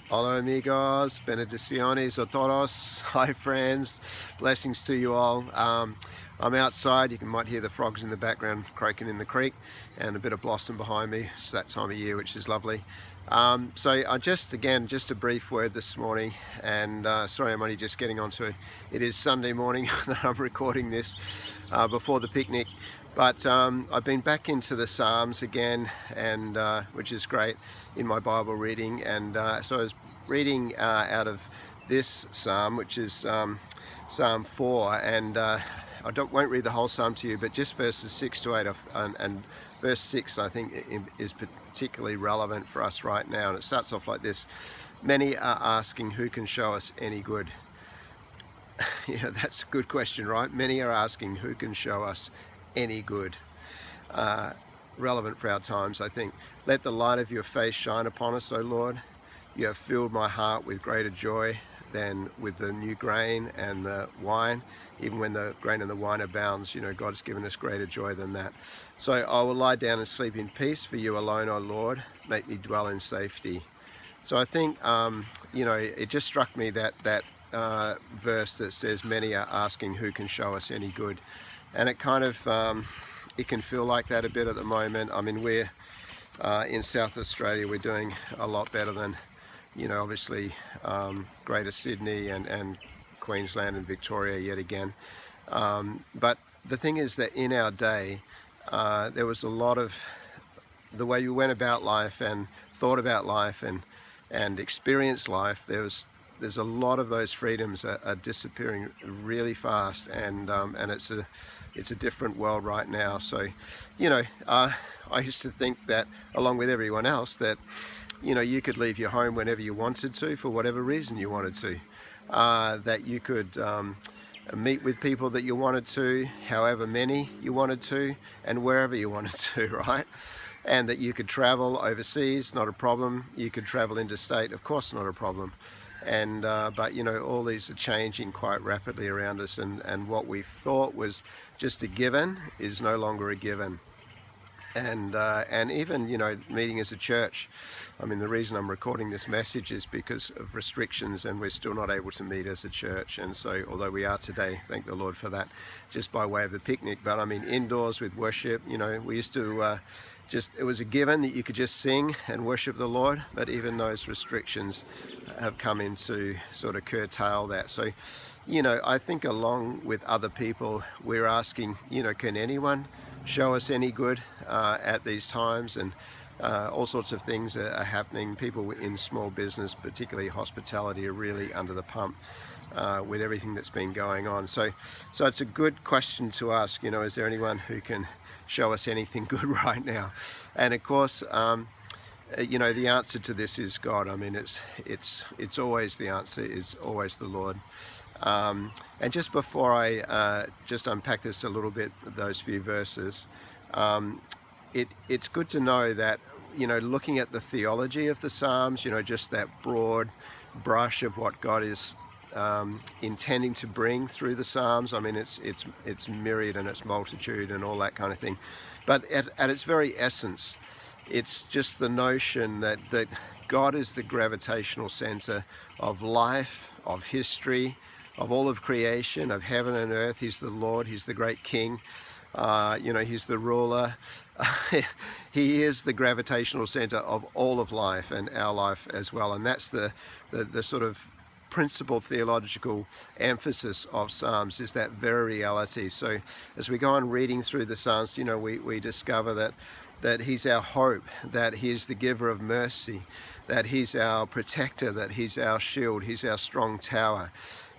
Hola amigos, benediciones a todos. Hi friends, blessings to you all. I'm outside, you might hear the frogs in the background croaking in the creek and a bit of blossom behind me. It's that time of year, which is lovely. So I just a brief word this morning, and sorry I'm only just getting onto it. It is Sunday morning that I'm recording this before the picnic. But I've been back into the Psalms again, and which is great in my Bible reading. And so I was reading out of this Psalm, which is Psalm 4. And won't read the whole Psalm to you, but just verses 6 to 8. And verse 6, I think, is particularly relevant for us right now. And it starts off like this: Many are asking, who can show us any good? Yeah, that's a good question, right? Many are asking, who can show us any good? Relevant for our times, I think. Let the light of your face shine upon us, O Lord. You have filled my heart with greater joy than with the new grain and the wine. Even when the grain and the wine abounds, God's given us greater joy than that. So I will lie down and sleep in peace, for you alone, O Lord, make me dwell in safety. So I think, it just struck me that verse that says, many are asking, who can show us any good? And it kind of, it can feel like that a bit at the moment. I mean, we're in South Australia, we're doing a lot better than, obviously Greater Sydney and Queensland and Victoria yet again. But the thing is that in our day, there was a lot of the way you went about life and thought about life and experienced life. There's a lot of those freedoms are disappearing really fast, and it's a different world right now. So, I used to think that, along with everyone else, that you could leave your home whenever you wanted to, for whatever reason you wanted to, that you could meet with people that you wanted to, however many you wanted to, and wherever you wanted to, right? And that you could travel overseas, not a problem. You could travel interstate, of course, not a problem. And but all these are changing quite rapidly around us, and what we thought was just a given is no longer a given. And even meeting as a church. I mean, the reason I'm recording this message is because of restrictions, and we're still not able to meet as a church. And so, although we are today, thank the Lord for that, just by way of the picnic. But I mean, indoors with worship, we used to it was a given that you could just sing and worship the Lord, but even those restrictions have come in to sort of curtail that. So, I think along with other people, we're asking, can anyone show us any good at these times? And all sorts of things are happening. People in small business, particularly hospitality, are really under the pump with everything that's been going on. So it's a good question to ask. Is there anyone who can show us anything good right now? And of course, the answer to this is God. I mean, it's always, the answer is always the Lord. And just before I just unpack this a little bit, those few verses, it's good to know that, looking at the theology of the Psalms, just that broad brush of what God is intending to bring through the Psalms. I mean, it's myriad and it's multitude and all that kind of thing. But at its very essence, it's just the notion that God is the gravitational center of life, of history, of all of creation, of heaven and earth. He's the Lord, He's the great King, He's the ruler. He is the gravitational center of all of life, and our life as well. And that's the sort of principal theological emphasis of Psalms, is that very reality. So as we go on reading through the Psalms, we discover that He's our hope, that He is the giver of mercy, that He's our protector, that He's our shield, He's our strong tower,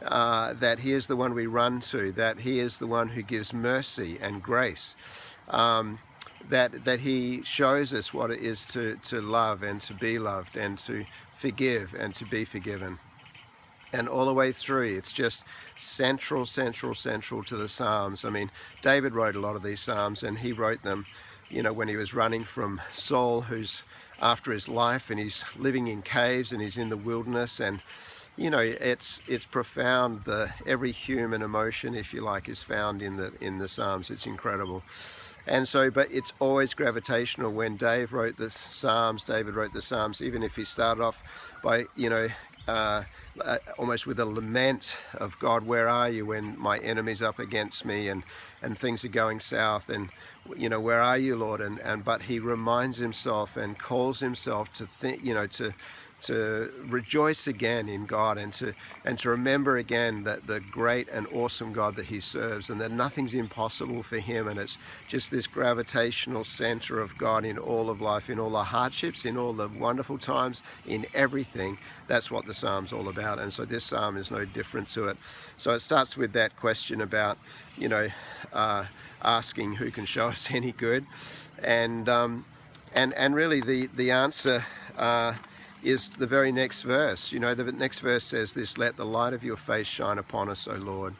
that He is the one we run to, that He is the one who gives mercy and grace, that He shows us what it is to love and to be loved and to forgive and to be forgiven. And all the way through, it's just central to the Psalms. I mean, David wrote a lot of these Psalms, and he wrote them, when he was running from Saul, who's after his life, and he's living in caves and he's in the wilderness. And it's profound. Every human emotion, if you like, is found in the Psalms. It's incredible. And so, but it's always gravitational. When David wrote the Psalms, even if he started off by, almost with a lament of God, where are you when my enemy's up against me and things are going south, and where are you, Lord? But he reminds himself and calls himself to think, to rejoice again in God, and to remember again that the great and awesome God that he serves, and that nothing's impossible for him, and it's just this gravitational center of God in all of life, in all the hardships, in all the wonderful times, in everything. That's what the Psalm's all about, and so this Psalm is no different to it. So it starts with that question about, asking who can show us any good, and really the answer is the very next verse. The next verse says this: "Let the light of your face shine upon us, O Lord."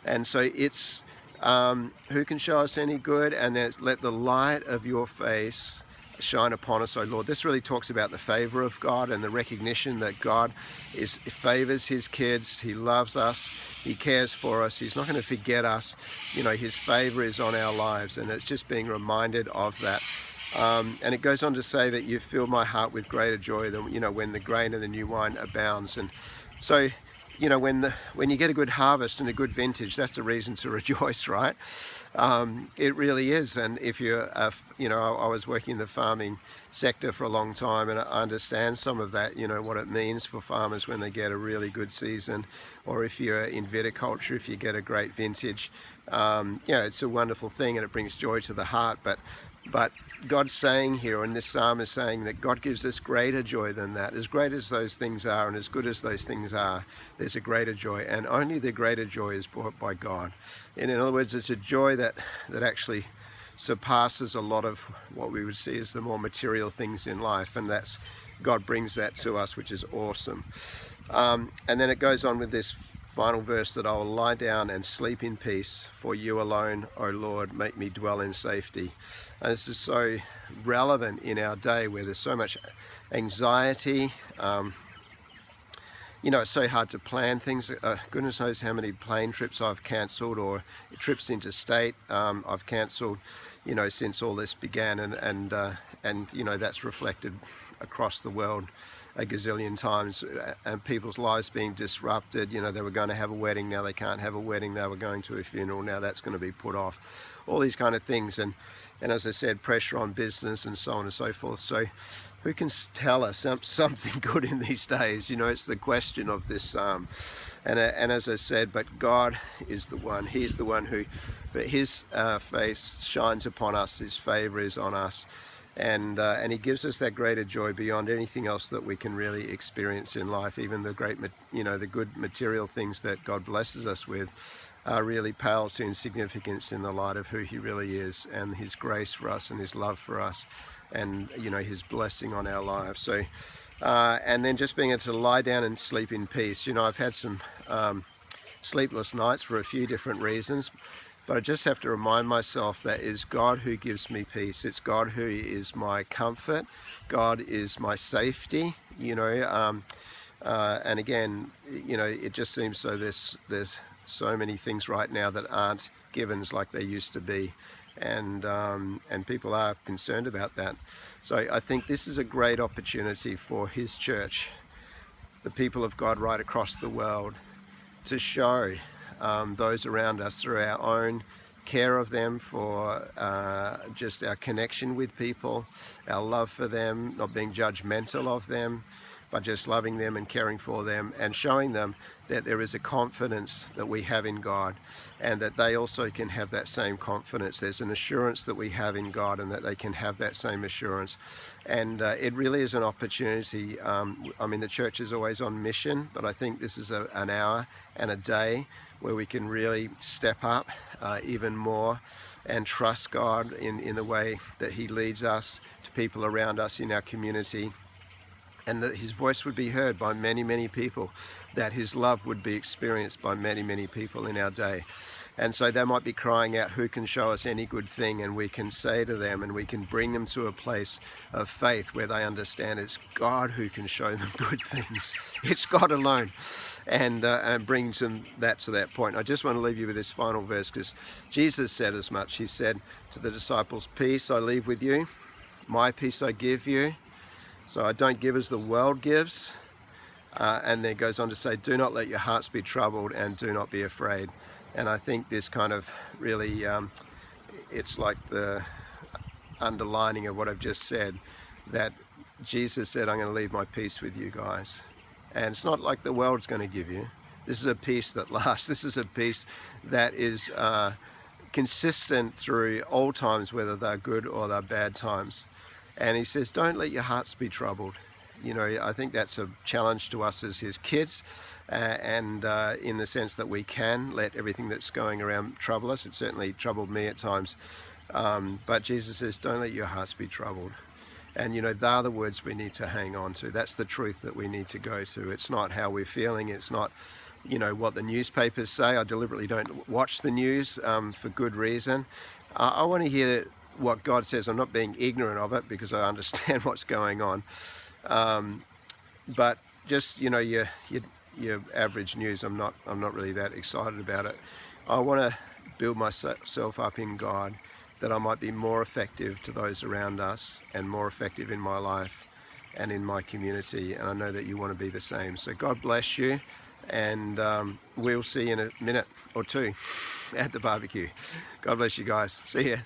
And so it's who can show us any good, and then it's, let the light of your face shine upon us, O Lord. This really talks about the favor of God and the recognition that God favors his kids. He loves us. He cares for us. He's not going to forget us. His favor is on our lives, and it's just being reminded of that. And it goes on to say that you fill my heart with greater joy than when the grain of the new wine abounds. And so when you get a good harvest and a good vintage, that's a reason to rejoice, right? It really is. And if you're I was working in the farming sector for a long time, and I understand some of that, what it means for farmers when they get a really good season, or if you're in viticulture, if you get a great vintage. It's a wonderful thing, and it brings joy to the heart. But God's saying here, and this psalm is saying, that God gives us greater joy than that. As great as those things are, and as good as those things are, there's a greater joy, and only the greater joy is brought by God. And in other words, it's a joy that actually surpasses a lot of what we would see as the more material things in life, and that's God brings that to us, which is awesome. And then it goes on with this final verse, that I will lie down and sleep in peace, for you alone, O Lord, make me dwell in safety. And this is so relevant in our day, where there's so much anxiety. It's so hard to plan things. Goodness knows how many plane trips I've cancelled, or trips interstate I've cancelled, since all this began, and that's reflected across the world a gazillion times, and people's lives being disrupted. They were going to have a wedding, now they can't have a wedding. They were going to a funeral, now that's going to be put off. All these kind of things, and as I said, pressure on business and so on and so forth. So who can tell us something good in these days? It's the question of this psalm. And as I said, but God is the one. He's the one who, but his face shines upon us. His favor is on us. And he gives us that greater joy beyond anything else that we can really experience in life. Even the great, the good material things that God blesses us with are really pale to insignificance in the light of who he really is, and his grace for us, and his love for us, and his blessing on our lives. So, and then just being able to lie down and sleep in peace. I've had some sleepless nights for a few different reasons. But I just have to remind myself that it's God who gives me peace. It's God who is my comfort. God is my safety. And again, it just seems so there's so many things right now that aren't givens like they used to be, and people are concerned about that. So I think this is a great opportunity for his church, the people of God right across the world, to show those around us through our own care of them, for just our connection with people, our love for them, not being judgmental of them, but just loving them and caring for them, and showing them that there is a confidence that we have in God, and that they also can have that same confidence. There's an assurance that we have in God, and that they can have that same assurance. And it really is an opportunity. The church is always on mission, but I think this is an hour and a day where we can really step up even more and trust God in the way that he leads us to people around us in our community, and that his voice would be heard by many, many people, that his love would be experienced by many, many people in our day. And so they might be crying out, who can show us any good thing? And we can say to them, and we can bring them to a place of faith where they understand it's God who can show them good things. It's God alone. And bring them to that point. I just want to leave you with this final verse, because Jesus said as much. He said to the disciples, peace I leave with you, my peace I give you. So I don't give as the world gives. And then goes on to say, do not let your hearts be troubled and do not be afraid. And I think this kind of really, it's like the underlining of what I've just said, that Jesus said, I'm going to leave my peace with you guys. And it's not like the world's going to give you. This is a peace that lasts. This is a peace that is consistent through all times, whether they're good or they're bad times. And he says, don't let your hearts be troubled. You know, I think that's a challenge to us as his kids, and in the sense that we can let everything that's going around trouble us. It certainly troubled me at times. But Jesus says, don't let your hearts be troubled. And, you know, they're the words we need to hang on to. That's the truth that we need to go to. It's not how we're feeling. It's not, you know, what the newspapers say. I deliberately don't watch the news for good reason. I want to hear what God says. I'm not being ignorant of it, because I understand what's going on. But just, you know, your average news, I'm not really that excited about it. I want to build myself up in God, that I might be more effective to those around us and more effective in my life and in my community. And I know that you want to be the same. So God bless you, and we'll see you in a minute or two at the barbecue. God bless you guys. See ya.